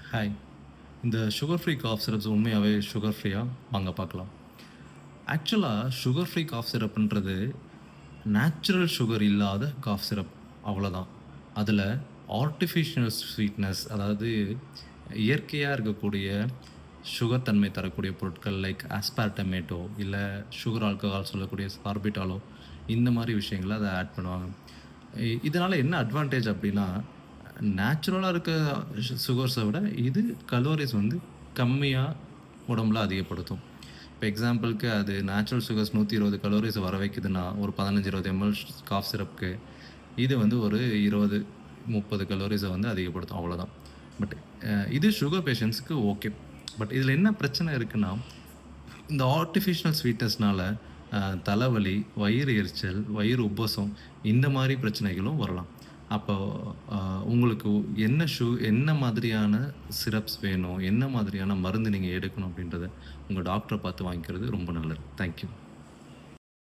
Hi. இந்த sugar free cough syrups உண்மையாவே sugar ஃப்ரீயா? வாங்க பார்க்கலாம். ஆக்சுவலா சுகர் ஃப்ரீ காஃப் சிரப்ன்றது நேச்சுரல் சுகர் இல்லாத காஃப் சிரப் அவ்வளோதான். அதில ஆர்ட்டிஃபிஷியல் ஸ்வீட்னஸ் அதாவது இயற்கையா இருக்கக்கூடிய சுகர் தன்மை தரக்கூடிய பொருட்கள் லைக் ஆஸ்பார்டமேட்டோ இல்ல சுகர் ஆல்கஹால் சொல்லக்கூடிய சார்பிட்டாலோ இந்த மாரி விஷயங்கள அத ஆட் பண்ணுவாங்க. இதனால என்ன அட்வான்டேஜ் அப்டின்னா, நேச்சுரலா இருக்க சுகர்ஸ விட இது கலோரிஸ் வந்து கம்மியா உடம்புல அதிகப்படுத்தும். இப்ப எக்ஸாம்பிள்க்கு அது நேச்சுரல் சுகர்ஸ் 120 கலோரிஸ் வர வைக்குதுன்னா, ஒரு 15, 20 எம்எல் காஃப் சிரப்க்கு இது வந்து ஒரு 20, 30 கலோரிஸ வந்து அதிகப்படுத்தும் அவ்வளோதான். பட் இது சுகர் பேஷண்ட்ஸ்க்கு ஓகே. பட் இதில என்ன பிரச்சனை இருக்குன்னா, இந்த ஆர்ட்டிஃபிஷியல் ஸ்வீட்னஸ்னால அ தலைவலி, வயிறு எரிச்சல், வயிறு உப்பசம் இந்த மாரி பிரச்சனைகளும் வரலாம். அப்போ அ உங்களுக்கு என்ன மாதிரியான சிரப்ஸ் வேணும்? என்ன மாதிரியான மருந்து நீங்க எடுக்கணும்? அப்படின்றத உங்க டாக்டர பார்த்து வாங்கிக்கிறது ரொம்ப நல்லது. Thank you.